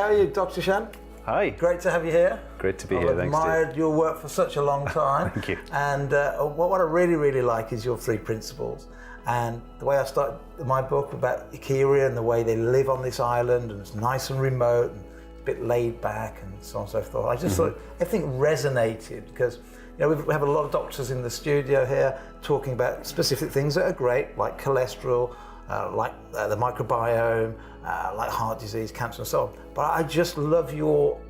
how are you, Dr. Shan? Hi. Great to have you here. Great to be here, thanks, I've admired your work for such a long time. Thank you. And what I really like is your 3 principles. And the way I started my book about Ikeria and the way they live on this island, and it's nice and remote and a bit laid back and so on and so forth. I just thought everything resonated because we have a lot of doctors in the studio here talking about specific things that are great, like cholesterol, like the microbiome, like heart disease, cancer and so on. But I just love your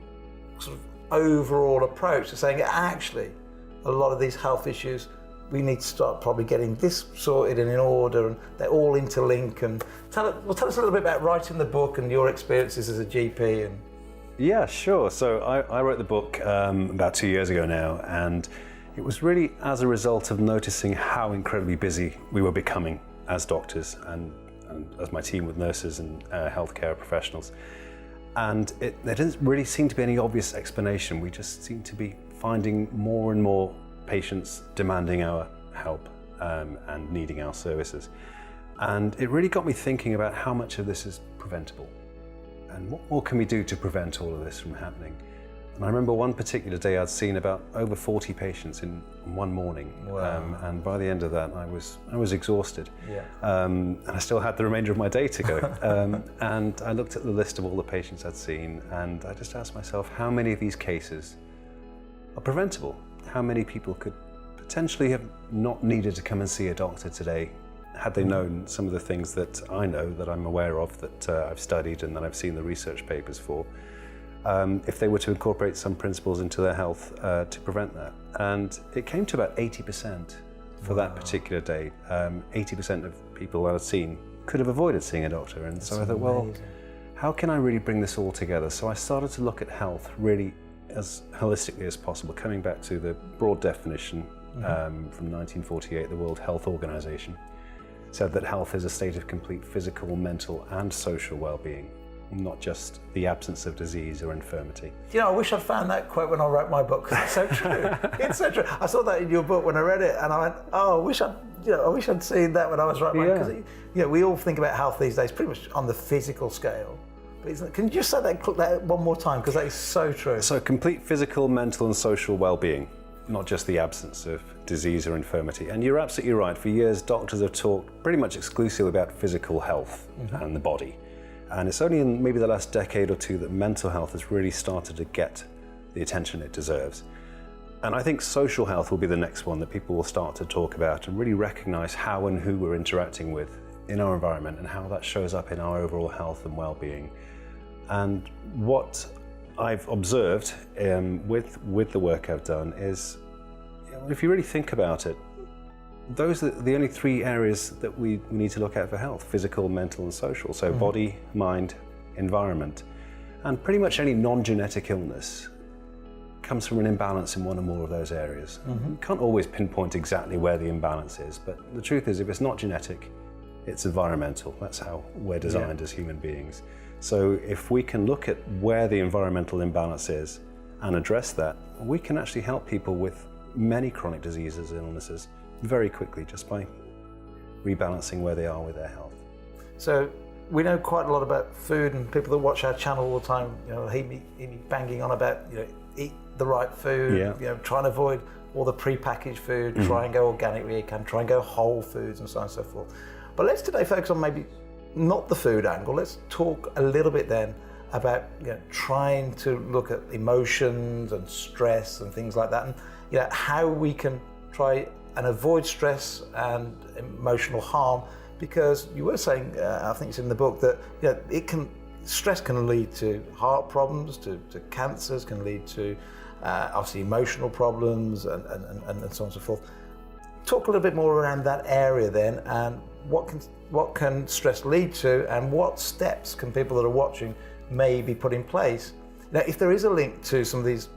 sort of overall approach to saying actually a lot of these health issues we need to start probably getting this sorted and in order, and they're all interlink. And tell us a little bit about writing the book and your experiences as a GP. And yeah, sure. So I wrote the book about 2 years ago now, and it was really as a result of noticing how incredibly busy we were becoming as doctors and as my team with nurses and healthcare professionals. And there didn't really seem to be any obvious explanation. We just seemed to be finding more and more patients demanding our help and needing our services. And it really got me thinking about how much of this is preventable and what more can we do to prevent all of this from happening. And I remember one particular day I'd seen about over 40 patients in one morning. Wow. And by the end of that I was exhausted. Yeah. And I still had the remainder of my day to go. And I looked at the list of all the patients I'd seen, and I just asked myself, how many of these cases are preventable? How many people could potentially have not needed to come and see a doctor today had they known some of the things that I know, that I'm aware of, that I've studied and that I've seen the research papers for, if they were to incorporate some principles into their health to prevent that. And it came to about 80% for that particular day. 80% of people I've seen could have avoided seeing a doctor. And so I thought, well, how can I really bring this all together? So I started to look at health really as holistically as possible, coming back to the broad definition from 1948, the World Health Organization said that health is a state of complete physical, mental and social well-being, not just the absence of disease or infirmity. I wish I'd found that quote when I wrote my book, because it's so true. It's so true. I saw that in your book when I read it, and I went, oh, I wish I'd seen that when I was writing mine. Because we all think about health these days pretty much on the physical scale. Can you just say that one more time, because that is so true. So complete physical, mental and social well-being, not just the absence of disease or infirmity. And you're absolutely right. For years, doctors have talked pretty much exclusively about physical health and the body. And it's only in maybe the last decade or two that mental health has really started to get the attention it deserves. And I think social health will be the next one that people will start to talk about and really recognize how and who we're interacting with in our environment and how that shows up in our overall health and well-being. And what I've observed with the work I've done is, if you really think about it, those are the only 3 areas that we need to look at for health: physical, mental and social. So body, mind, environment. And pretty much any non-genetic illness comes from an imbalance in one or more of those areas. You can't always pinpoint exactly where the imbalance is, but the truth is, if it's not genetic, it's environmental. That's how we're designed as human beings. So if we can look at where the environmental imbalance is and address that, we can actually help people with many chronic diseases and illnesses very quickly just by rebalancing where they are with their health. So we know quite a lot about food, and people that watch our channel all the time, hear me banging on about, eat the right food, try and avoid all the pre-packaged food, try and go organic where you can, try and go whole foods and so on and so forth. But let's today focus on maybe not the food angle. Let's talk a little bit then about trying to look at emotions and stress and things like that, and how we can try and avoid stress and emotional harm. Because you were saying, I think it's in the book, that stress can lead to heart problems, to cancers, can lead to obviously emotional problems and so on and so forth. Talk a little bit more around that area then, and what can stress lead to, and what steps can people that are watching maybe put in place. Now, if there is a link to some of these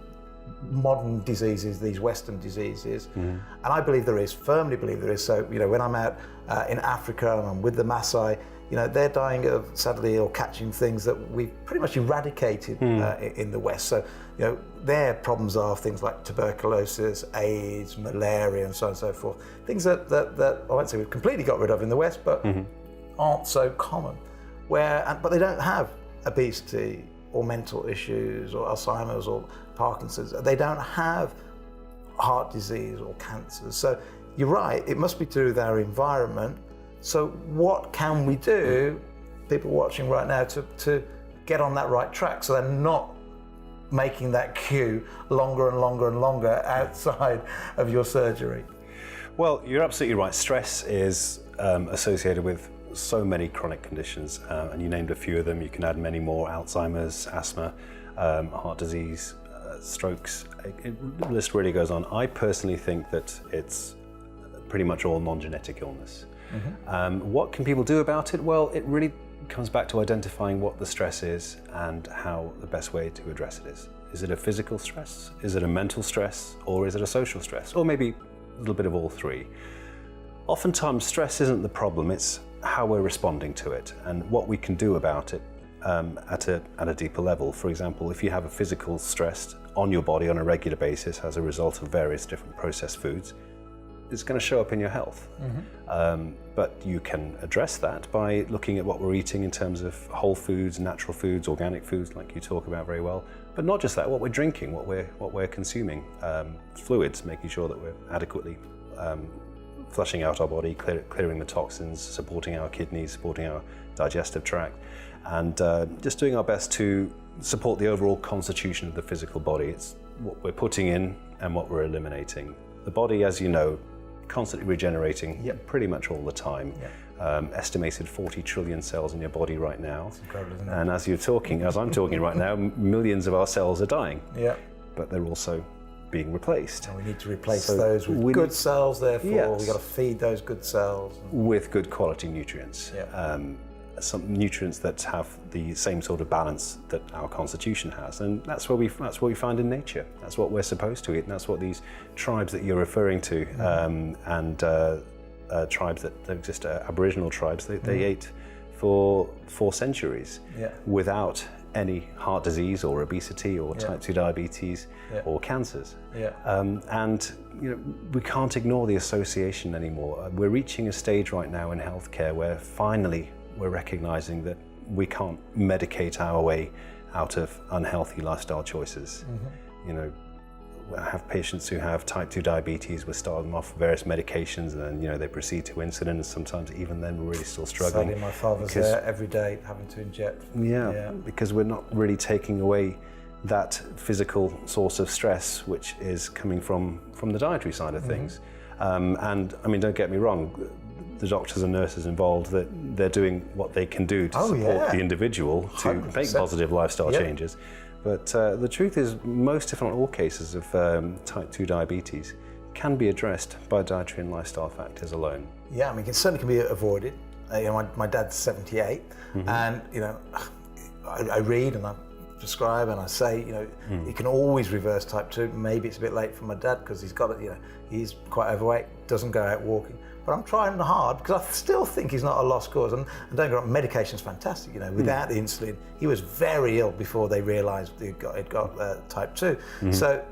modern diseases, these Western diseases, and I believe there is, firmly believe there is. So, when I'm out in Africa and I'm with the Maasai, they're dying of, sadly, or catching things that we've pretty much eradicated in the West. So, their problems are things like tuberculosis, AIDS, malaria, and so on and so forth. Things that I won't say we've completely got rid of in the West, but aren't so common. But they don't have obesity, or mental issues or Alzheimer's or Parkinson's. They don't have heart disease or cancer. So you're right, it must be to do with our environment. So what can we do, people watching right now, to get on that right track so they're not making that queue longer and longer and longer outside of your surgery? Well, you're absolutely right. Stress is associated with so many chronic conditions, and you named a few of them. You can add many more: Alzheimer's, asthma, heart disease, strokes. The list really goes on. I personally think that it's pretty much all non-genetic illness. What can people do about it? Well, it really comes back to identifying what the stress is and how the best way to address it is. Is it a physical stress? Is it a mental stress? Or is it a social stress? Or maybe a little bit of all three. Oftentimes, stress isn't the problem, it's how we're responding to it and what we can do about it at a deeper level. For example, if you have a physical stress on your body on a regular basis as a result of various different processed foods, it's going to show up in your health. But you can address that by looking at what we're eating in terms of whole foods, natural foods, organic foods, like you talk about very well. But not just that, what we're drinking, what we're consuming, fluids, making sure that we're adequately flushing out our body, clearing the toxins, supporting our kidneys, supporting our digestive tract, and just doing our best to support the overall constitution of the physical body. It's what we're putting in and what we're eliminating. The body, as you know, constantly regenerating pretty much all the time. Estimated 40 trillion cells in your body right now. It's incredible, isn't it? And as I'm talking right now, millions of our cells are dying. But they're also being replaced. And we need to replace those with good cells, therefore we've got to feed those good cells. With good quality nutrients. Some nutrients that have the same sort of balance that our constitution has, and that's what we find in nature. That's what we're supposed to eat, and that's what these tribes that you're referring to, and tribes that exist, Aboriginal tribes, they ate for centuries without any heart disease or obesity or type 2 diabetes or cancers. And we can't ignore the association anymore. We're reaching a stage right now in healthcare where finally we're recognizing that we can't medicate our way out of unhealthy lifestyle choices. I have patients who have type 2 diabetes. We're starting them off various medications, and then they proceed to insulin, and sometimes even then we're really still struggling. Sadly, my father's there every day having to inject. Because we're not really taking away that physical source of stress, which is coming from the dietary side of things. And I mean, don't get me wrong, the doctors and nurses involved, that they're doing what they can do to support the individual to 100%. Make positive lifestyle changes. But the truth is, most, if not all, cases of type 2 diabetes can be addressed by dietary and lifestyle factors alone. Yeah, I mean, it certainly can be avoided. My dad's 78, and I read and I prescribe and I say, you can always reverse type 2. Maybe it's a bit late for my dad because he's got it. He's quite overweight, doesn't go out walking. But I'm trying hard because I still think he's not a lost cause. And don't get me wrong, medication's fantastic. Without the insulin, he was very ill before they realised he'd got type 2. So,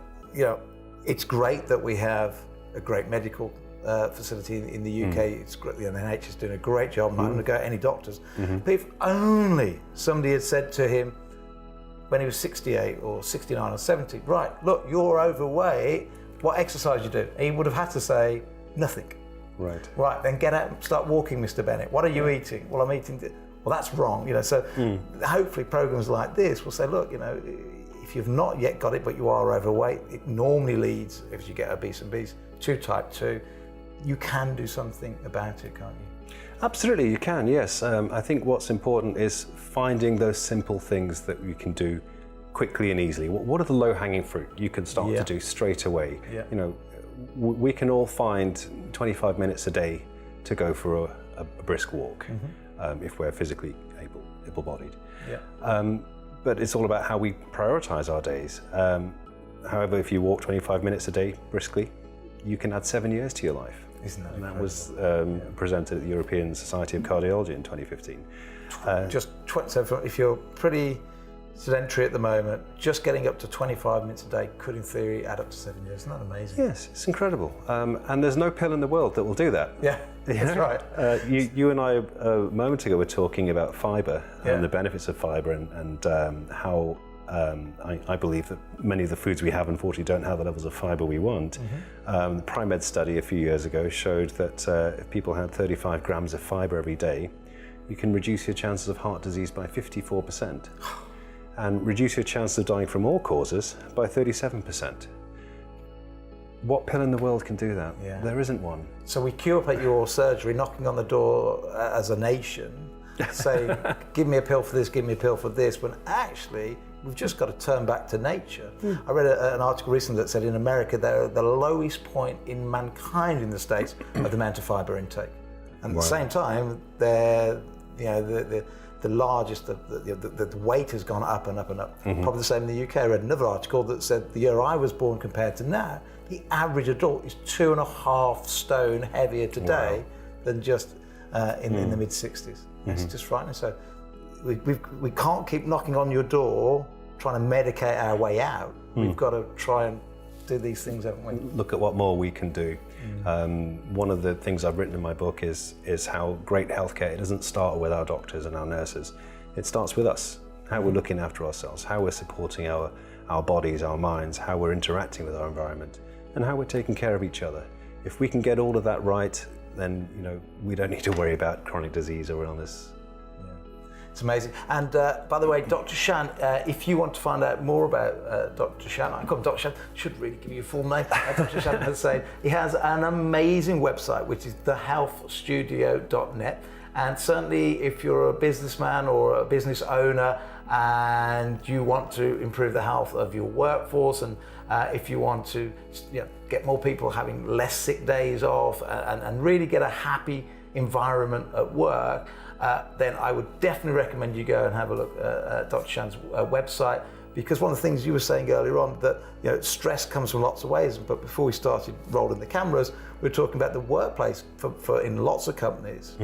it's great that we have a great medical facility in the UK. It's great. The NHS is doing a great job. I'm not going to go at any doctors. But if only somebody had said to him when he was 68 or 69 or 70, right, look, you're overweight, what exercise you do? He would have had to say nothing. Right, then get out and start walking, Mr. Bennett. What are you eating? Well, I'm eating this. Well, that's wrong, So hopefully programs like this will say, look, if you've not yet got it, but you are overweight, it normally leads, if you get obese to type 2. You can do something about it, can't you? Absolutely, you can, yes. I think what's important is finding those simple things that you can do quickly and easily. What are the low-hanging fruit you can start to do straight away? We can all find 25 minutes a day to go for a brisk walk if we're physically able-bodied. But it's all about how we prioritize our days. However, if you walk 25 minutes a day briskly, you can add 7 years to your life. Isn't that incredible? That was presented at the European Society of Cardiology in 2015. So if you're pretty sedentary at the moment, just getting up to 25 minutes a day could in theory add up to 7 years. Isn't that amazing? Yes, it's incredible. And there's no pill in the world that will do that. Yeah, that's right. You and I a moment ago were talking about fibre and the benefits of fibre and how I believe that many of the foods we have unfortunately don't have the levels of fibre we want. The PriMed study a few years ago showed that if people had 35 grams of fibre every day, you can reduce your chances of heart disease by 54% and reduce your chances of dying from all causes by 37%. What pill in the world can do that? Yeah. There isn't one. So we queue up at your surgery, knocking on the door as a nation, saying, give me a pill for this, give me a pill for this, when actually we've just got to turn back to nature. I read an article recently that said in America they're at the lowest point in mankind in the States of the amount of fibre intake. And at the same time, they're the largest, the weight has gone up and up and up. Probably the same in the UK. I read another article that said the year I was born compared to now, the average adult is 2.5 stone heavier today than just in the mid-60s. It's just frightening. So we can't keep knocking on your door trying to medicate our way out. We've got to try and do these things, haven't we? Look at what more we can do. One of the things I've written in my book is how great healthcare, it doesn't start with our doctors and our nurses. It starts with us, how we're looking after ourselves, how we're supporting our bodies, our minds, how we're interacting with our environment, and how we're taking care of each other. If we can get all of that right, then we don't need to worry about chronic disease or illness. It's amazing. And by the way, Dr. Shan, if you want to find out more about Dr. Shan, I call him Dr. Shan, should really give you a full name, Dr. Shan Hussain. He has an amazing website, which is thehealthstudio.net. And certainly if you're a businessman or a business owner and you want to improve the health of your workforce, and if you want to get more people having less sick days off and really get a happy environment at work, then I would definitely recommend you go and have a look at Dr. Shan's website, because one of the things you were saying earlier on, that stress comes from lots of ways. But before we started rolling the cameras, we were talking about the workplace for in lots of companies.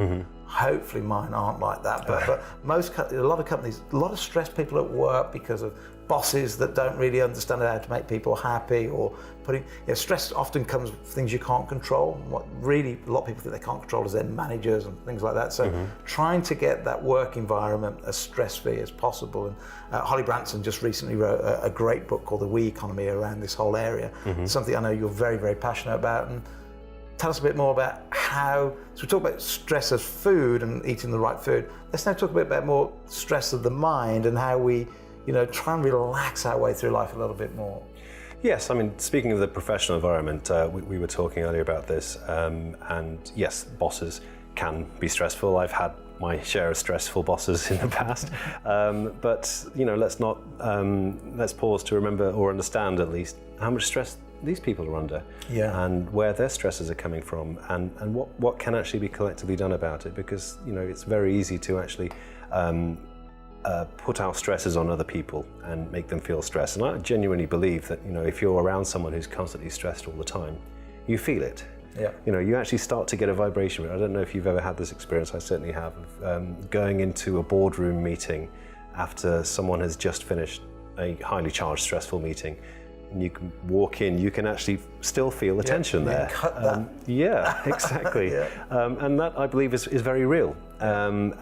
Hopefully mine aren't like that, but a lot of companies, a lot of stressed people at work because of bosses that don't really understand how to make people happy, or stress often comes from things you can't control. What really a lot of people think they can't control is their managers and things like that. So trying to get that work environment as stress-free as possible. And Holly Branson just recently wrote a great book called The We Economy around this whole area. Something I know you're very, very passionate about. And tell us a bit more about how, so we talk about stress as food and eating the right food. Let's now talk a bit about more stress of the mind and how we try and relax our way through life a little bit more. Yes, I mean, speaking of the professional environment, we were talking earlier about this, and yes, bosses can be stressful. I've had my share of stressful bosses in the past, but let's pause to remember or understand at least how much stress these people are under, and where their stresses are coming from, and what can actually be collectively done about it, because it's very easy to actually put our stresses on other people and make them feel stressed. And I genuinely believe that if you're around someone who's constantly stressed all the time, you feel it. You actually start to get a vibration. I don't know if you've ever had this experience. I certainly have, of going into a boardroom meeting after someone has just finished a highly charged, stressful meeting. And you can walk in, you can actually still feel the tension there. Cut that. Yeah, exactly. And that, I believe, is very real. And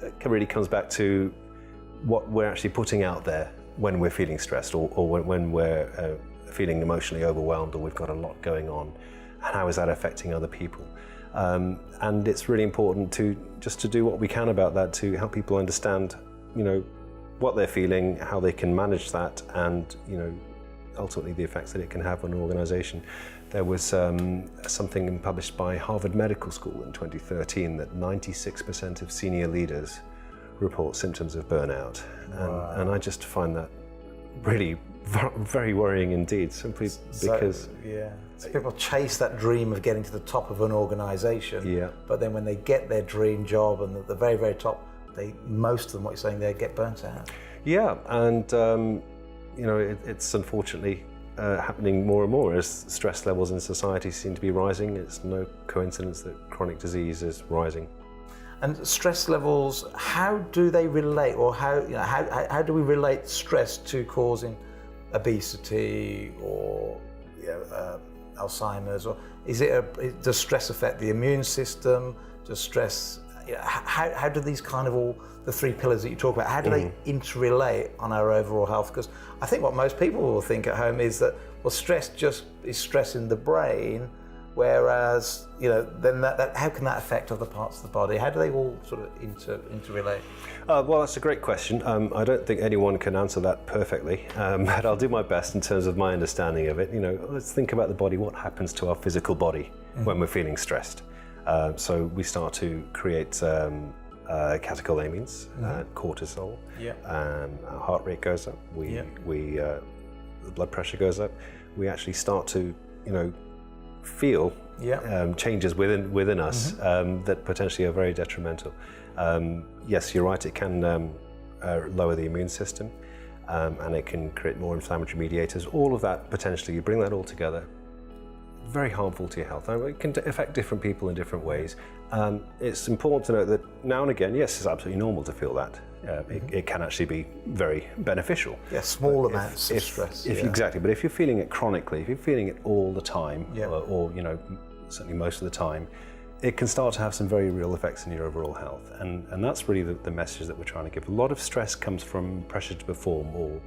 it really comes back to what we're actually putting out there when we're feeling stressed, or when we're feeling emotionally overwhelmed, or we've got a lot going on, and how is that affecting other people. And it's really important to do what we can about that, to help people understand what they're feeling, how they can manage that, and ultimately the effects that it can have on an organization. There was something published by Harvard Medical School in 2013 that 96% of senior leaders report symptoms of burnout. And I just find that really very worrying indeed, simply because... So people chase that dream of getting to the top of an organization, but then when they get their dream job and at the very, very top, most of them, what you're saying, they get burnt out. Yeah, and it's unfortunately happening more and more as stress levels in society seem to be rising. It's no coincidence that chronic disease is rising. And stress levels, how do they relate, or how do we relate stress to causing obesity or Alzheimer's, or does stress affect the immune system? Does stress, how do these kind of all the three pillars that you talk about, how do they interrelate on our overall health? Because I think what most people will think at home is that, well, stress just is stress in the brain, whereas, then that how can that affect other parts of the body? How do they all sort of interrelate? Well, that's a great question. I don't think anyone can answer that perfectly, but I'll do my best in terms of my understanding of it. Let's think about the body. What happens to our physical body when we're feeling stressed? So we start to create catecholamines, cortisol. Our heart rate goes up. The blood pressure goes up. We actually start to, feel changes within us that potentially are very detrimental. Yes, you're right. It can lower the immune system, and it can create more inflammatory mediators. All of that potentially, you bring that all together, very harmful to your health. Now, it can affect different people in different ways. It's important to note that now and again, yes, it's absolutely normal to feel that. It can actually be very beneficial. Yeah, small amounts of stress. Exactly, but if you're feeling it chronically, if you're feeling it all the time, or certainly most of the time, it can start to have some very real effects in your overall health. And that's really the message that we're trying to give. A lot of stress comes from pressure to perform, or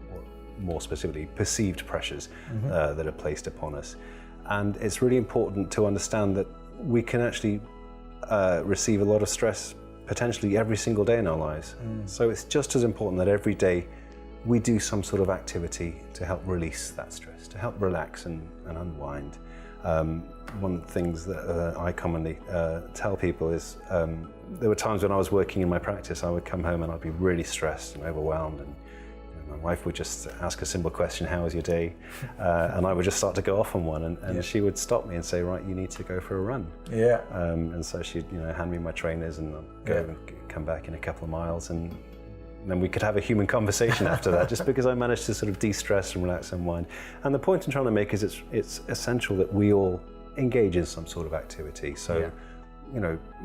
more specifically, perceived pressures that are placed upon us. And it's really important to understand that we can actually receive a lot of stress potentially every single day in our lives. So it's just as important that every day we do some sort of activity to help release that stress, to help relax and unwind. One of the things that I commonly tell people is there were times when I was working in my practice, I would come home and I'd be really stressed and overwhelmed, and my wife would just ask a simple question, how was your day? And I would just start to go off on one, and she would stop me and say, right, you need to go for a run. And so she'd hand me my trainers, and I'd go and come back in a couple of miles, and then we could have a human conversation after that, just because I managed to sort of de-stress and relax and unwind. And the point I'm trying to make is it's essential that we all engage in some sort of activity. So,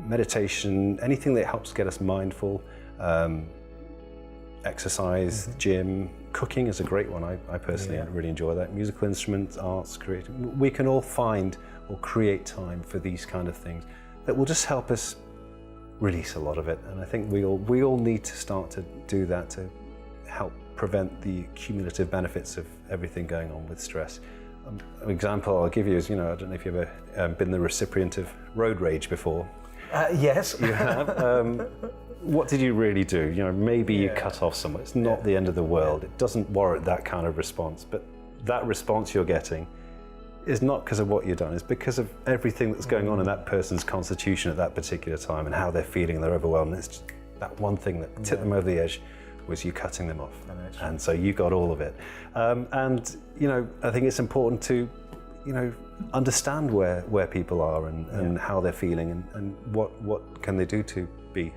meditation, anything that helps get us mindful, exercise, gym, cooking is a great one. I personally really enjoy that. Musical instruments, arts, creating. We can all find or create time for these kind of things that will just help us release a lot of it. And I think we all need to start to do that to help prevent the cumulative benefits of everything going on with stress. An example I'll give you is, I don't know if you've ever been the recipient of road rage before. Yes. You have. What did you really do? Maybe you cut off someone. It's not the end of the world. It doesn't warrant that kind of response. But that response you're getting is not because of what you've done. It's because of everything that's going on in that person's constitution at that particular time, and how they're feeling. They're overwhelmed. And it's just that one thing that tipped them over the edge was you cutting them off. And so you got all of it. I think it's important to, understand where people are and how they're feeling, and what can they do to be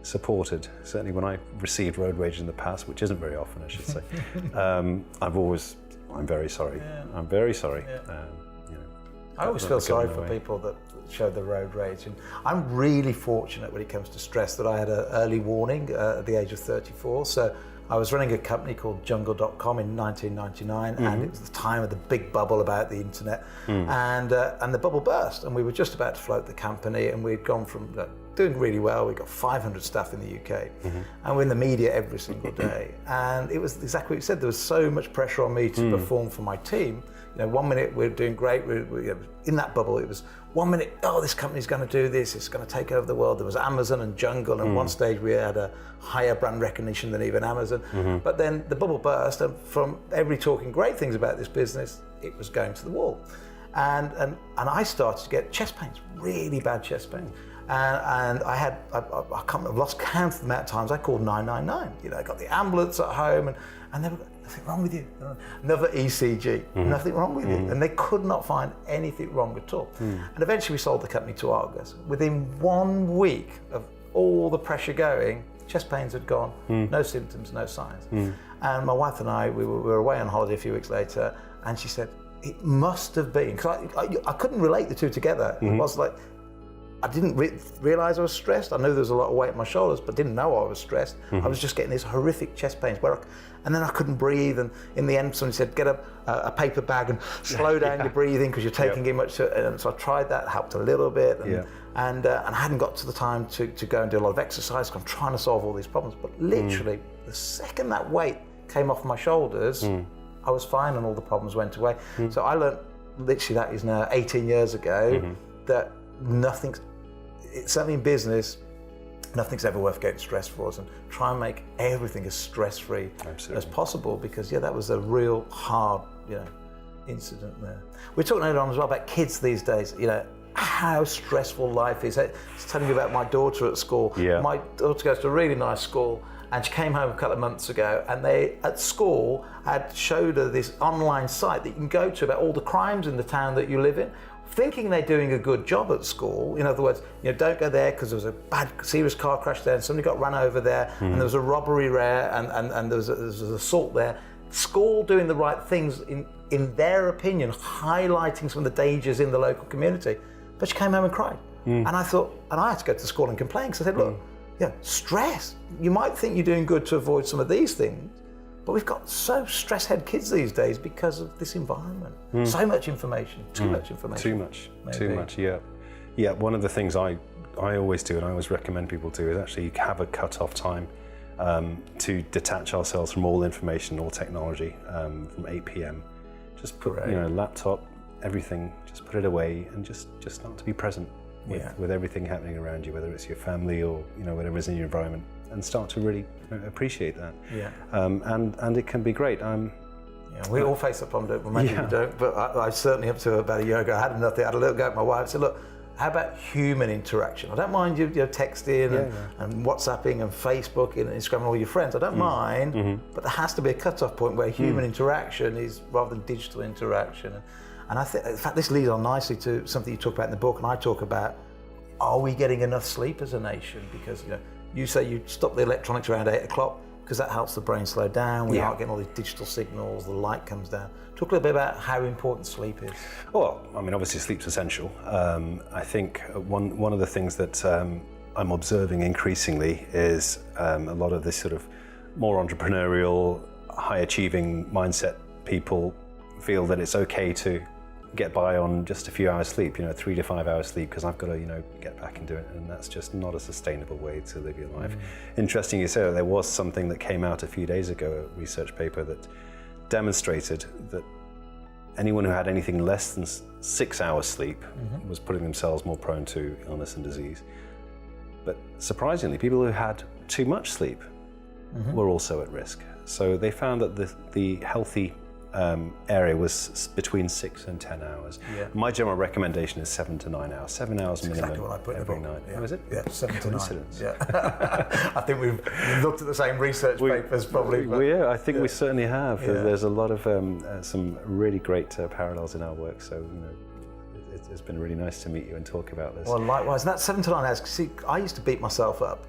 supported. Certainly when I received road rage in the past, which isn't very often, I should say, I'm very sorry. Yeah. I'm very sorry. Yeah. I always feel sorry for people that show the road rage, and I'm really fortunate when it comes to stress that I had an early warning at the age of 34. So I was running a company called Jungle.com in 1999, and it was the time of the big bubble about the internet, and the bubble burst, and we were just about to float the company, and we'd gone from doing really well. We got 500 staff in the UK, and we're in the media every single day. And it was exactly what you said. There was so much pressure on me to perform for my team. 1 minute we're doing great. We're in that bubble. It was 1 minute, this company's going to do this. It's going to take over the world. There was Amazon and Jungle, and one stage we had a higher brand recognition than even Amazon. But then the bubble burst, and from every talking great things about this business, it was going to the wall. And I started to get chest pains, really bad chest pains. And I've lost count of the amount of times I called 999. I got the ambulance at home, and they were, nothing wrong with you. Another ECG, nothing wrong with you. And they could not find anything wrong at all. And eventually we sold the company to Argos. Within 1 week of all the pressure going, chest pains had gone, no symptoms, no signs. And my wife and I, we were away on holiday a few weeks later, and she said, it must have been, because I couldn't relate the two together. It was like, I didn't realise I was stressed. I knew there was a lot of weight on my shoulders, but didn't know I was stressed. I was just getting these horrific chest pains and then I couldn't breathe. And in the end, somebody said, get a paper bag and slow down your breathing because you're taking in much. And so I tried that, helped a little bit. And I hadn't got to the time to go and do a lot of exercise because I'm trying to solve all these problems. But literally, the second that weight came off my shoulders, I was fine and all the problems went away. So I learned, literally that is now 18 years ago, that nothing's, certainly in business, nothing's ever worth getting stressed for us, and try and make everything as stress-free as possible, because that was a real hard, incident there. We're talking earlier on as well about kids these days, how stressful life is. I was telling you about my daughter at school. My daughter goes to a really nice school, and she came home a couple of months ago, and they at school had showed her this online site that you can go to about all the crimes in the town that you live in, thinking they're doing a good job at school. In other words, don't go there because there was a bad, serious car crash there and somebody got run over there, and there was a robbery there, and there was an assault there. School doing the right things in their opinion, highlighting some of the dangers in the local community. But she came home and cried. And I thought, and I had to go to school and complain, because I said, look, stress. You might think you're doing good to avoid some of these things, but we've got so stress-head kids these days because of this environment. So much information, too much information. Too much, yeah. One of the things I always do, and I always recommend people do, is actually have a cut-off time to detach ourselves from all information, all technology, from 8 p.m. Just put, laptop, everything, just put it away and just start to be present with everything happening around you, whether it's your family or whatever is in your environment, and start to really appreciate that. And it can be great. We all face that problem, don't we? Maybe we don't, but I certainly up to about a year ago, I had nothing. I had a little go at my wife and said, look, how about human interaction? I don't mind you texting and WhatsApping and Facebook and Instagram and all your friends. I don't mind, but there has to be a cut-off point where human interaction is rather than digital interaction. And I think, in fact, this leads on nicely to something you talk about in the book, and I talk about, are we getting enough sleep as a nation? Because you say you stop the electronics around 8 o'clock because that helps the brain slow down. We aren't getting all these digital signals, the light comes down. Talk a little bit about how important sleep is. Well, I mean, obviously sleep's essential. I think one of the things that I'm observing increasingly is a lot of this sort of more entrepreneurial, high-achieving mindset people feel that it's okay to get by on just a few hours sleep, 3 to 5 hours sleep, because I've got to, get back and do it, and that's just not a sustainable way to live your life. Interesting you say that. There was something that came out a few days ago, a research paper that demonstrated that anyone who had anything less than 6 hours sleep was putting themselves more prone to illness and disease. But surprisingly, people who had too much sleep were also at risk. So they found that the healthy area was between 6 and 10 hours. My general recommendation is 7 to 9 hours. 7 hours That's minimum exactly what I put every in the book. night. Oh, is it? Yeah, 7 to 9. Coincidence. I think we've looked at the same research papers probably. I think we certainly have. There's a lot of some really great parallels in our work. So it's been really nice to meet you and talk about this. Well, likewise. And that 7 to 9 hours. See, I used to beat myself up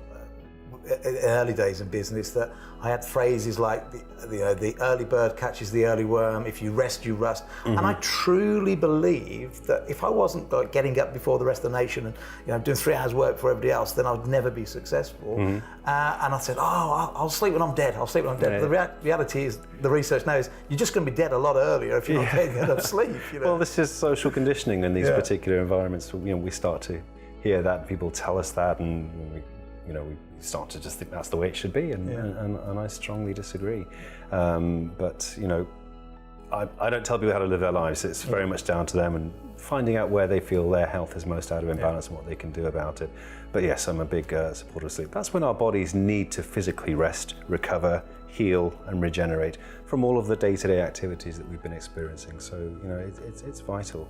in early days in business that I had phrases like the early bird catches the early worm, if you rest you rust, and I truly believe that if I wasn't getting up before the rest of the nation and doing 3 hours work for everybody else, then I would never be successful. And I said, I'll sleep when I'm dead. But the reality is, the research now is you're just going to be dead a lot earlier if you're not getting enough sleep. Well, this is social conditioning in these particular environments. We start to hear that, people tell us that, and we start to just think that's the way it should be, and I strongly disagree. But I don't tell people how to live their lives. It's very much down to them and finding out where they feel their health is most out of imbalance and what they can do about it. But yes, I'm a big supporter of sleep. That's when our bodies need to physically rest, recover, heal, and regenerate from all of the day-to-day activities that we've been experiencing. So it's vital.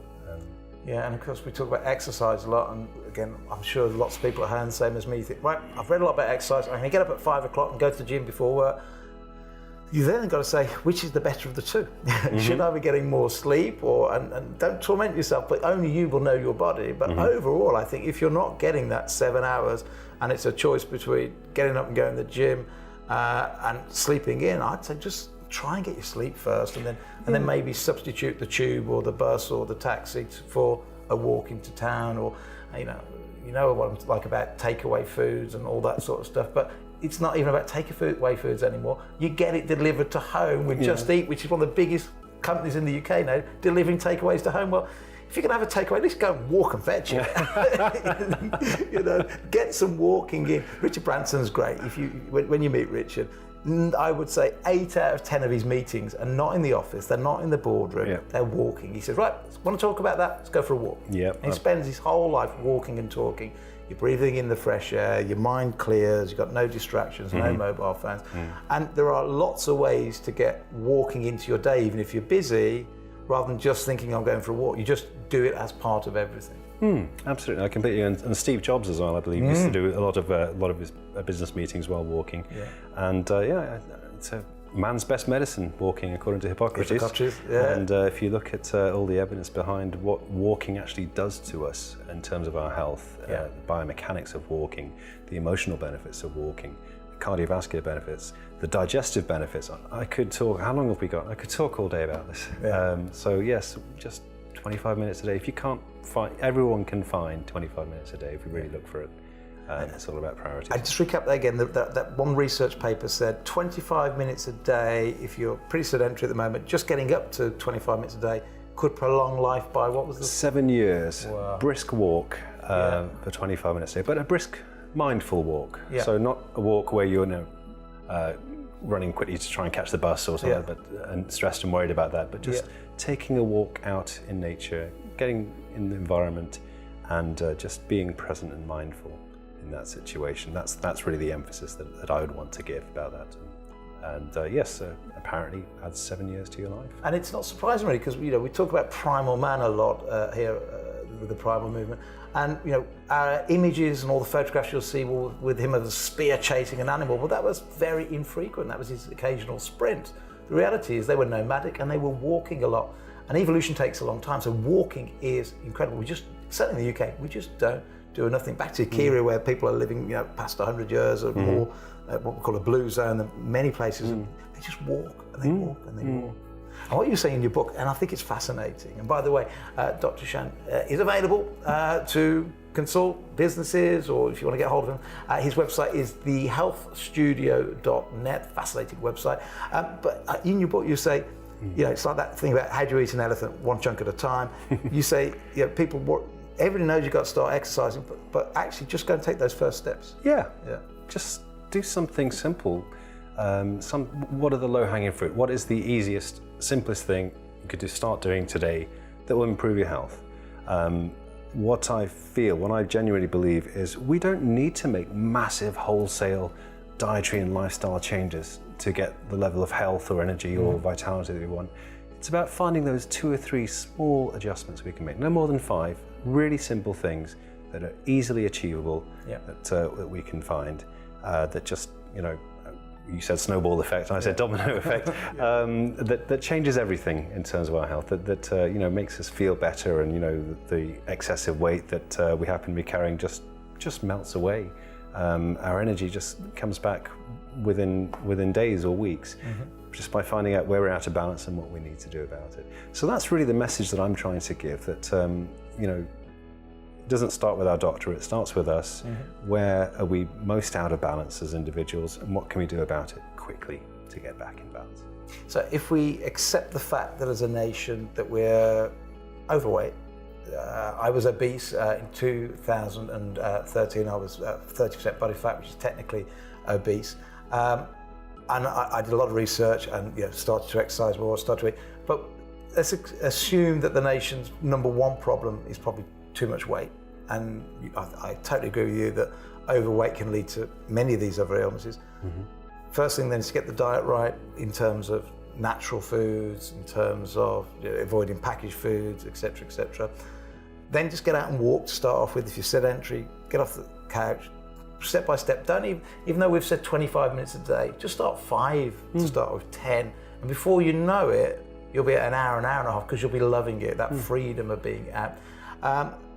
And of course we talk about exercise a lot, and again, I'm sure lots of people at home, the same as me, think, right, I've read a lot about exercise, I'm going to get up at 5 o'clock and go to the gym before work. You then got to say, which is the better of the two? Should I be getting more sleep, and don't torment yourself, but only you will know your body. But overall, I think if you're not getting that 7 hours, and it's a choice between getting up and going to the gym and sleeping in, I'd say just try and get your sleep first, and then maybe substitute the tube or the bus or the taxi for a walk into town, or you know what I'm like about takeaway foods and all that sort of stuff. But it's not even about takeaway foods anymore. You get it delivered to home with Just Eat, which is one of the biggest companies in the UK now, delivering takeaways to home. Well, if you're going to have a takeaway, at least go and walk and fetch it. Get some walking in. Richard Branson's great. When you meet Richard, I would say 8 out of 10 of his meetings are not in the office, they're not in the boardroom, they're walking. He says, right, want to talk about that? Let's go for a walk. And he spends his whole life walking and talking. You're breathing in the fresh air, your mind clears, you've got no distractions, no mobile phones. And there are lots of ways to get walking into your day, even if you're busy, rather than just thinking I'm going for a walk. You just do it as part of everything. Absolutely, I completely. And Steve Jobs as well, I believe, used to do a lot of his business meetings while walking. And it's a man's best medicine, walking, according to Hippocrates. And if you look at all the evidence behind what walking actually does to us in terms of our health, the biomechanics of walking, the emotional benefits of walking, the cardiovascular benefits, the digestive benefits. I could talk. How long have we got? I could talk all day about this. So yes, just 25 minutes a day. If you can't find, everyone can find 25 minutes a day if we really look for it. It's all about priorities. I just recap that again. That one research paper said 25 minutes a day, if you're pretty sedentary at the moment, just getting up to 25 minutes a day could prolong life by, what was the 7 years. Wow. Brisk walk for 25 minutes a day, but a brisk, mindful walk. So not a walk where you're running quickly to try and catch the bus or something, and stressed and worried about that, but just taking a walk out in nature, getting in the environment, and just being present and mindful in that situation. That's really the emphasis that I would want to give about that. And yes, apparently adds 7 years to your life. And it's not surprising really, because we talk about primal man a lot here with the primal movement, and our images and all the photographs you'll see with him as a spear chasing an animal, well, that was very infrequent. That was his occasional sprint. The reality is they were nomadic and they were walking a lot, and evolution takes a long time, so walking is incredible. We just, certainly in the UK, we just don't do nothing. Back to Kira, where people are living past 100 years or more, what we call a blue zone, and many places, they just walk and they walk and they walk. And what you say in your book, and I think it's fascinating, and by the way, Dr. Shan is available to consult businesses, or if you want to get hold of him, his website is thehealthstudio.net, fascinating website. But in your book you say, it's like that thing about how do you eat an elephant, one chunk at a time. You say, people, everybody knows you've got to start exercising, but actually just go and take those first steps. Just do something simple. What are the low-hanging fruit? What is the easiest, simplest thing you could start doing today that will improve your health? What I feel, what I genuinely believe, is we don't need to make massive wholesale dietary and lifestyle changes to get the level of health or energy or vitality that we want. It's about finding those 2 or 3 small adjustments we can make, no more than 5, really simple things that are easily achievable, that we can find, that just, you said snowball effect, I said domino effect, that changes everything in terms of our health, that makes us feel better, and the excessive weight that we happen to be carrying just melts away. Our energy just comes back within days or weeks, just by finding out where we're out of balance and what we need to do about it. So that's really the message that I'm trying to give, that it doesn't start with our doctor, it starts with us. Where are we most out of balance as individuals, and what can we do about it quickly to get back in balance? So if we accept the fact that as a nation that we're overweight, I was obese in 2013, I was 30% body fat, which is technically obese. And I did a lot of research and started to exercise more, started to eat. But let's assume that the nation's number one problem is probably too much weight. And I totally agree with you that overweight can lead to many of these other illnesses. First thing then is to get the diet right in terms of natural foods, in terms of avoiding packaged foods, etc., etc. Then just get out and walk to start off with. If you're sedentary, get off the couch, step by step. Don't even though we've said 25 minutes a day, just start 5 to start with 10. And before you know it, you'll be at an hour and a half, because you'll be loving it, that freedom of being out.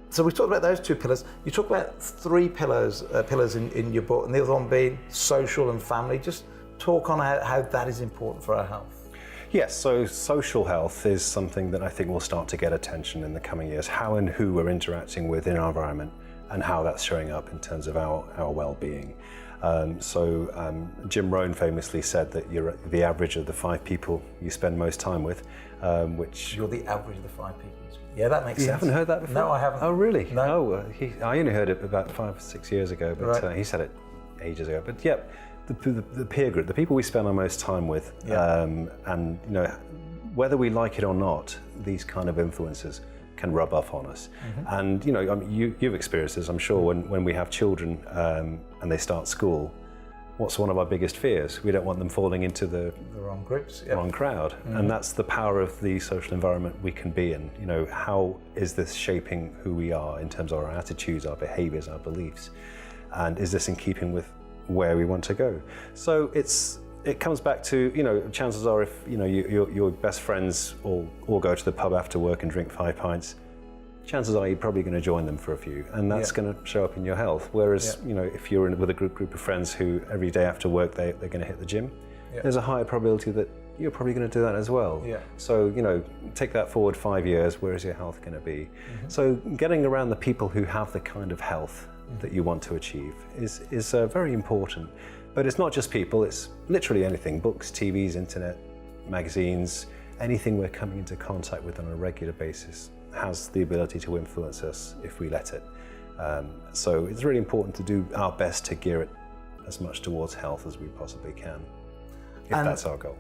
So we've talked about those 2 pillars. You talk about 3 pillars in your book, and the other one being social and family. Just talk on how that is important for our health. Yes, so social health is something that I think will start to get attention in the coming years. How and who we're interacting with in our environment and how that's showing up in terms of our well-being. Jim Rohn famously said that you're the average of the 5 people you spend most time with, which... You're the average of the 5 people. Yeah, that makes sense. You haven't heard that before? No, I haven't. Oh, really? No. I only heard it about 5 or 6 years ago, but right. He said it ages ago. But yeah, the peer group, the people we spend our most time with, and you know, whether we like it or not, these kind of influences can rub off on us. And you know, I mean, you've experienced this, I'm sure, when we have children and they start school. What's one of our biggest fears? We don't want them falling into the wrong groups, wrong crowd. And that's the power of the social environment we can be in. You know, how is this shaping who we are in terms of our attitudes, our behaviors, our beliefs? And is this in keeping with where we want to go? So it comes back to, you know, chances are if, you know, your best friends all go to the pub after work and drink 5 pints, chances are you're probably going to join them for a few, and that's going to show up in your health. Whereas, you know, if you're with a group of friends who every day after work they're going to hit the gym, there's a higher probability that you're probably going to do that as well. So, you know, take that forward 5 years, where is your health going to be? So getting around the people who have the kind of health that you want to achieve is very important. But it's not just people, it's literally anything: books, TVs, internet, magazines, anything we're coming into contact with on a regular basis has the ability to influence us if we let it. So it's really important to do our best to gear it as much towards health as we possibly can, if that's our goal.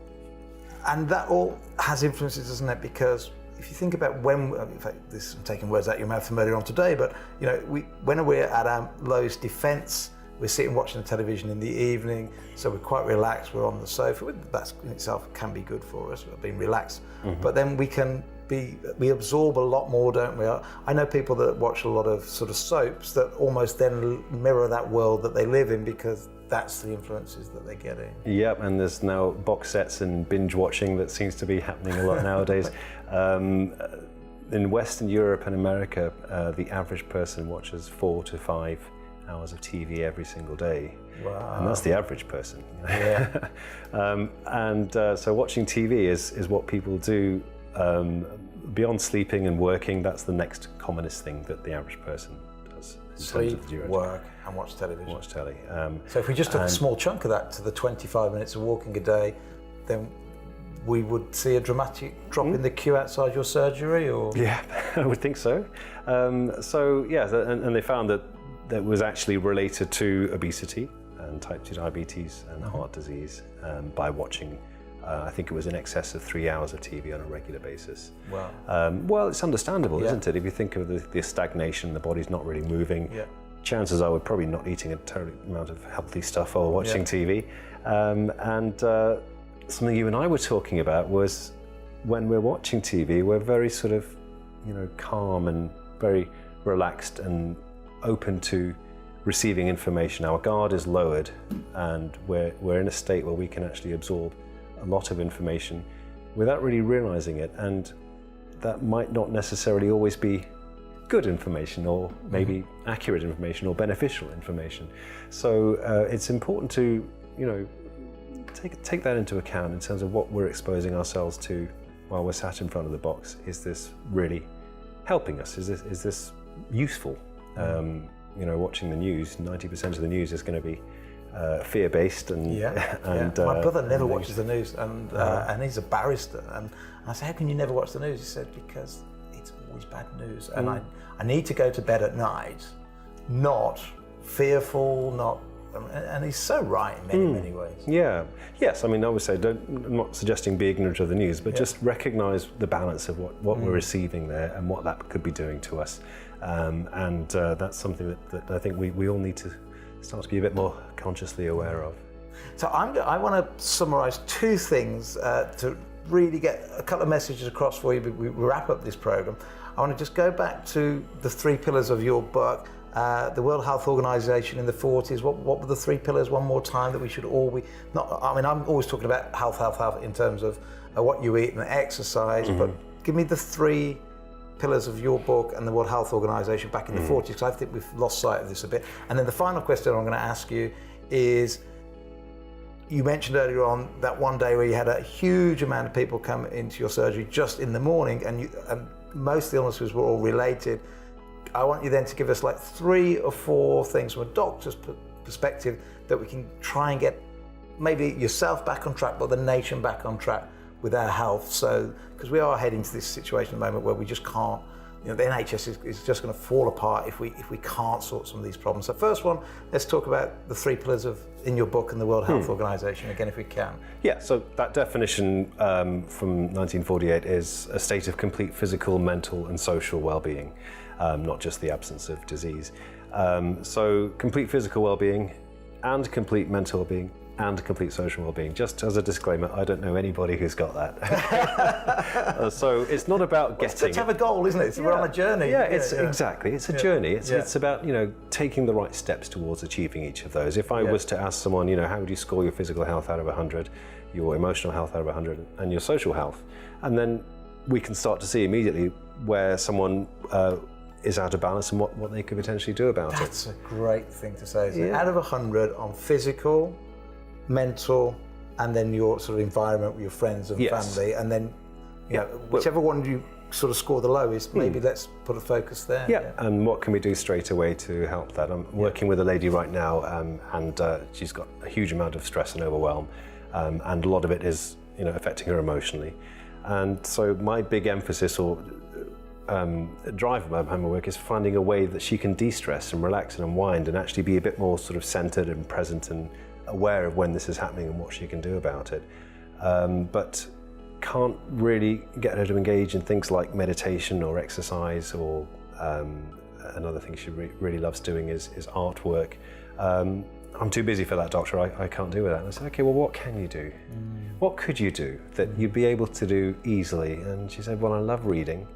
And that all has influences, doesn't it? Because if you think about in fact, I'm taking words out of your mouth from earlier on today, but you know, when we're at our lowest defense, we're sitting watching the television in the evening, so we're quite relaxed, we're on the sofa. That in itself can be good for us, we're being relaxed. But then we absorb a lot more, don't we? I know people that watch a lot of sort of soaps that almost then mirror that world that they live in, because that's the influences that they're getting. Yep, and there's now box sets and binge watching that seems to be happening a lot nowadays. In Western Europe and America, the average person watches 4 to 5 hours of TV every single day. Wow. And that's the average person. Yeah. So watching TV is what people do. Beyond sleeping and working, that's the next commonest thing that the average person does. Sleep, work, and watch television. Watch telly. So if we just took a small chunk of that to the 25 minutes of walking a day, then we would see a dramatic drop in the queue outside your surgery, or? Yeah, I would think so. And they found that was actually related to obesity and type 2 diabetes and heart disease by watching, I think it was in excess of 3 hours of TV on a regular basis. Wow. Well, it's understandable, isn't it? If you think of the stagnation, the body's not really moving, chances are we're probably not eating a total amount of healthy stuff while watching TV. Something you and I were talking about was when we're watching TV, we're very sort of, you know, calm and very relaxed and open to receiving information. Our guard is lowered, and we're in a state where we can actually absorb a lot of information without really realizing it, and that might not necessarily always be good information, or maybe accurate information or beneficial information. So it's important to, you know, take that into account in terms of what we're exposing ourselves to while we're sat in front of the box. Is this really helping us? Is this useful? You know, watching the news, 90% of the news is going to be fear-based and my brother never watches the news, and he's a barrister, and I said, how can you never watch the news? He said, because it's always bad news, and I need to go to bed at night not fearful, and he's so right in many ways. Yes, I mean, I would say, I'm not suggesting be ignorant of the news, but just recognize the balance of what we're receiving there and what that could be doing to us. That's something that I think we all need to start to be a bit more consciously aware of. So I want to summarize 2 things to really get a couple of messages across for you, but we wrap up this program. I want to just go back to the 3 pillars of your book. The World Health Organization in the 40s, what were the 3 pillars one more time that we should all be, I'm always talking about health in terms of what you eat and exercise, but give me the 3 pillars of your book and the World Health Organization back in the 40s, because I think we've lost sight of this a bit. And then the final question I'm going to ask you is, you mentioned earlier on that one day where you had a huge amount of people come into your surgery just in the morning, and most illnesses were all related. I want you then to give us like 3 or 4 things from a doctor's perspective that we can try and get maybe yourself back on track, but the nation back on track with our health. So, because we are heading to this situation at the moment where we just can't, the NHS is just going to fall apart if we can't sort some of these problems. So first one, let's talk about the 3 pillars in your book and the World Health Organization again, if we can. Yeah, so that definition from 1948 is a state of complete physical, mental and social well-being, not just the absence of disease. So complete physical well-being and complete mental well-being and complete social well-being. Just as a disclaimer, I don't know anybody who's got that. So it's not about getting. It's good to have a goal, isn't it? We're on a journey. Yeah, exactly. It's a journey. It's about taking the right steps towards achieving each of those. If I was to ask someone, how would you score your physical health out of 100, your emotional health out of 100, and your social health, and then we can start to see immediately where someone is out of balance and what they could potentially do about it. That's a great thing to say. So out of 100 on physical, mental, and then your sort of environment with your friends and family, and then whichever one you sort of score the lowest, maybe let's put a focus there. Yeah, and what can we do straight away to help that? I'm working with a lady right now, and she's got a huge amount of stress and overwhelm, and a lot of it is affecting her emotionally. And so my big emphasis or drive of my work is finding a way that she can de-stress and relax and unwind and actually be a bit more sort of centered and present and aware of when this is happening and what she can do about it. But can't really get her to engage in things like meditation or exercise, or another thing she really loves doing is artwork. I'm too busy for that, doctor, I can't do that. And I said, okay, well, what can you do? What could you do that you'd be able to do easily? And she said, well, I love reading.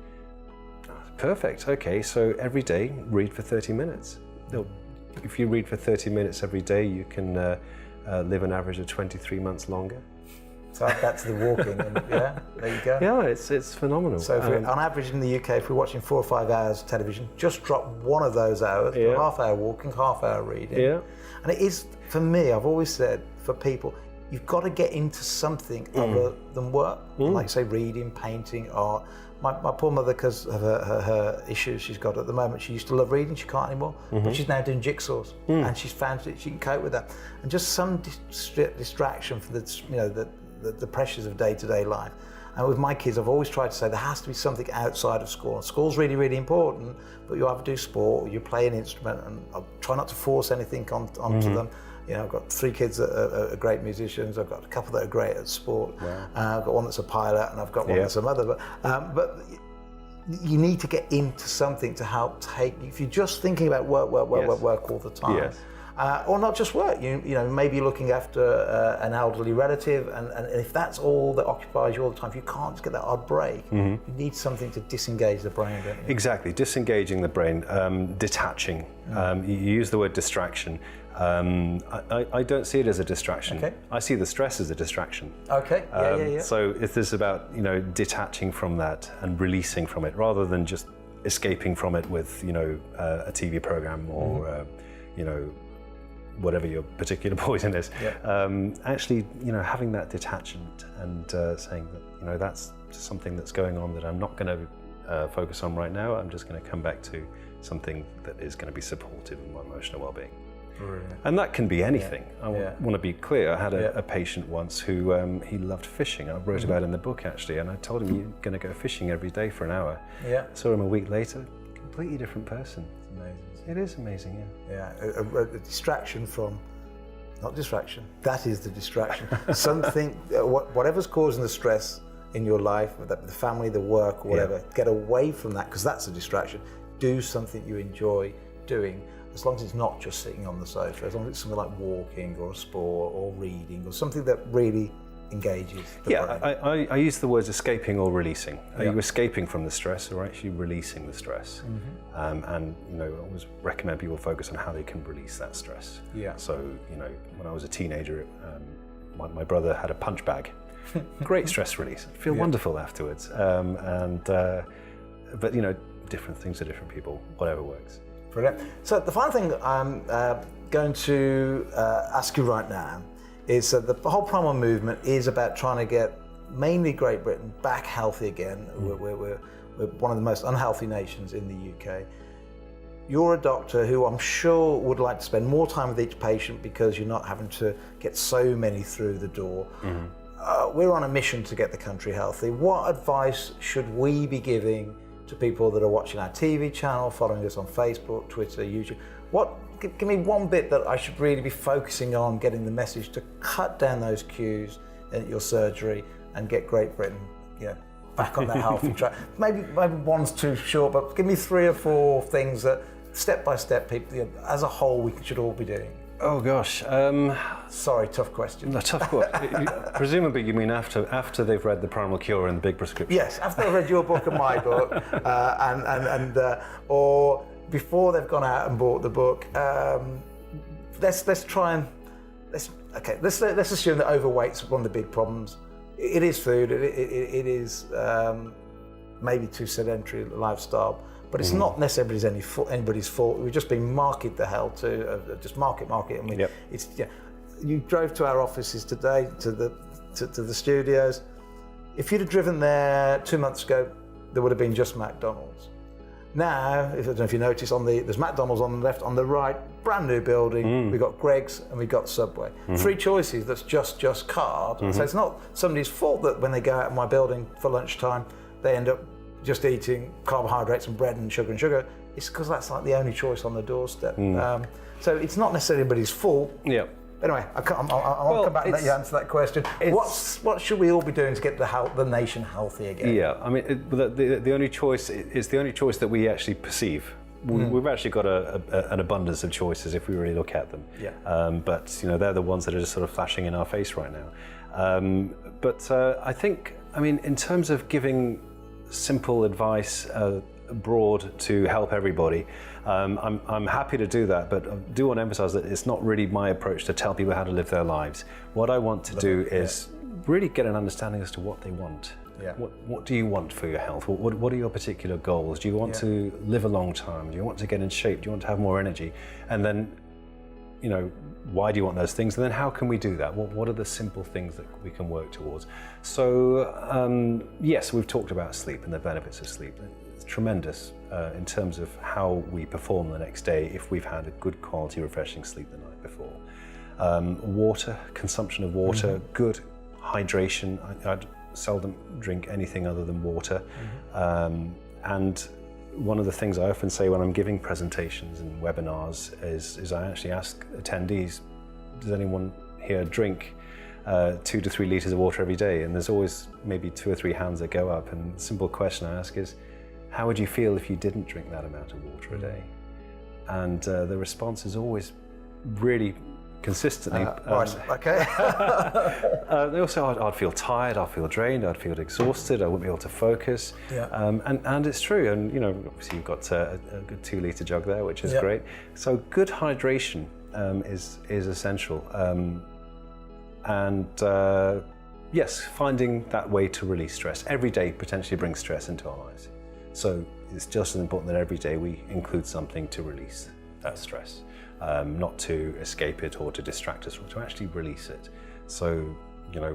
Perfect, okay, so every day read for 30 minutes. If you read for 30 minutes every day, you can live an average of 23 months longer. So add that to the walking, and there you go. Yeah, it's phenomenal. So if on average in the UK, if we're watching 4 or 5 hours of television, just drop one of those hours, half-hour walking, half-hour reading. Yeah. And it is, for me, I've always said, for people, you've got to get into something other than work. Like say reading, painting, art. My poor mother, because of her issues she's got at the moment, she used to love reading, she can't anymore, but she's now doing jigsaws, and she's found that she can cope with that. And just some distraction for the pressures of day-to-day life. And with my kids, I've always tried to say there has to be something outside of school. And school's really, really important, but you either do sport or you play an instrument, and I try not to force anything onto them. I've got 3 kids that are great musicians. I've got a couple that are great at sport. Wow. I've got one that's a pilot, and I've got one that's a mother. But you need to get into something to help take. If you're just thinking about work all the time, or not just work, maybe you're looking after an elderly relative, and if that's all that occupies you all the time, if you can't just get that odd break, you need something to disengage the brain, don't you? Exactly, disengaging the brain, detaching. You use the word distraction. I don't see it as a distraction. Okay. I see the stress as a distraction. Okay. Yeah. So it's this about detaching from that and releasing from it, rather than just escaping from it with a TV program or whatever your particular poison is. Actually, having that detachment and saying that that's something that's going on that I'm not going to focus on right now. I'm just going to come back to something that is going to be supportive of my emotional well-being. Brilliant. And that can be anything. I want to be clear. I had a patient once who he loved fishing. I wrote about it in the book actually, and I told him you're going to go fishing every day for an hour. Saw him a week later, completely different person. It's amazing. It is amazing, a distraction from, not distraction, that is the distraction. Something, whatever's causing the stress in your life, the family, the work, or whatever, get away from that, because that's a distraction. Do something you enjoy doing, as long as it's not just sitting on the sofa, as long as it's something like walking or a sport or reading or something that really engages the brain. I use the words escaping or releasing. Are you escaping from the stress or actually releasing the stress? And I always recommend people focus on how they can release that stress. So when I was a teenager, my brother had a punch bag. Great stress release. I feel wonderful afterwards. But different things to different people. Whatever works. Brilliant. So the final thing I'm going to ask you right now is the whole primal movement is about trying to get mainly Great Britain back healthy again. We're one of the most unhealthy nations in the UK. You're a doctor who I'm sure would like to spend more time with each patient because you're not having to get so many through the door. We're on a mission to get the country healthy. What advice should we be giving to people that are watching our TV channel, following us on Facebook, Twitter, YouTube? Give me one bit that I should really be focusing on getting the message to cut down those queues at your surgery and get Great Britain, back on that healthy track. Maybe one's too short, but give me 3 or 4 things that step by step, people, as a whole, we should all be doing. Oh gosh. Sorry, tough question. No, tough question. Presumably you mean after they've read The Primal Cure and the big prescription. Yes, after they've read your book and my book, or before they've gone out and bought the book. Let's assume that overweight's one of the big problems. It is food. It is maybe too sedentary lifestyle. But it's not necessarily anybody's fault. We've just been marketed the hell to just market. I mean, you drove to our offices today, to the studios. If you'd have driven there 2 months ago, there would have been just McDonald's. Now, I don't know if you notice, there's McDonald's on the left, on the right, brand new building. We've got Greggs and we've got Subway. 3 choices. That's just carbs. So it's not somebody's fault that when they go out of my building for lunchtime, they end up just eating carbohydrates and bread and sugar. It's because that's like the only choice on the doorstep. So it's not necessarily anybody's fault. Yeah. Anyway, I want to come back and let you answer that question. What should we all be doing to get the nation healthy again? Yeah, I mean, the only choice is the only choice that we actually perceive. We've actually got an abundance of choices if we really look at them. Yeah. But they're the ones that are just sort of flashing in our face right now. But I think, in terms of giving simple advice abroad to help everybody, I'm happy to do that, but I do want to emphasize that it's not really my approach to tell people how to live their lives. What I want to do is really get an understanding as to what they want. Yeah. What do you want for your health? What are your particular goals? Do you want to live a long time? Do you want to get in shape? Do you want to have more energy? And then, why do you want those things? And then how can we do that? What are the simple things that we can work towards? So, yes, we've talked about sleep and the benefits of sleep. It's tremendous in terms of how we perform the next day if we've had a good quality, refreshing sleep the night before. Water, consumption of water, good hydration. I'd seldom drink anything other than water. And one of the things I often say when I'm giving presentations and webinars is I actually ask attendees, does anyone here drink 2 to 3 litres of water every day? And there's always maybe 2 or 3 hands that go up. And the simple question I ask is, how would you feel if you didn't drink that amount of water a day? And the response is always really consistently. Okay. They also, I'd feel tired, I'd feel drained, I'd feel exhausted, I wouldn't be able to focus. Yeah. And it's true, and obviously you've got a good 2 litre jug there, which is great. So good hydration is essential. Yes, finding that way to release stress. Every day potentially brings stress into our lives. So it's just as important that every day we include something to release that stress. Not to escape it or to distract us, or to actually release it. So,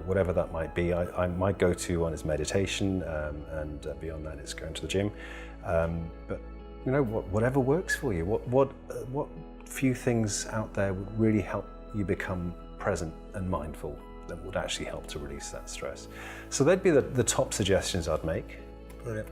whatever that might be, my go-to one is meditation, and beyond that, it's going to the gym. But whatever works for you. What few things out there would really help you become present and mindful that would actually help to release that stress? So they'd be the top suggestions I'd make. Brilliant.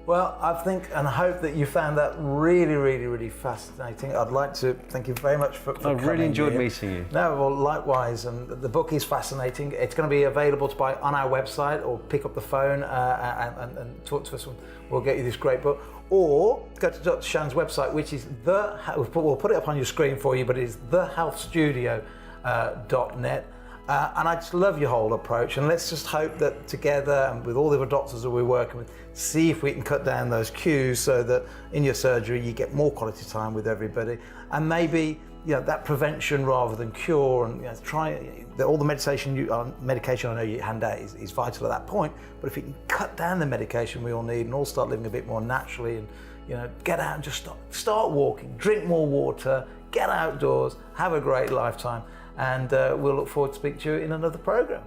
Well, I think and hope that you found that really, really, really fascinating. I'd like to thank you very much for coming. I've really enjoyed meeting you. No, well, likewise. And the book is fascinating. It's going to be available to buy on our website, or pick up the phone and talk to us. We'll get you this great book. Or go to Dr. Shan's website, which is we'll put it up on your screen for you, but it is thehealthstudio.net. And I just love your whole approach, and let's just hope that together and with all the other doctors that we're working with, see if we can cut down those queues so that in your surgery you get more quality time with everybody, and maybe that prevention rather than cure, and try all the medication I know you hand out is vital at that point. But if you can cut down the medication we all need and all start living a bit more naturally, and get out and just start walking, drink more water, get outdoors, have a great lifetime. and we'll look forward to speaking to you in another program.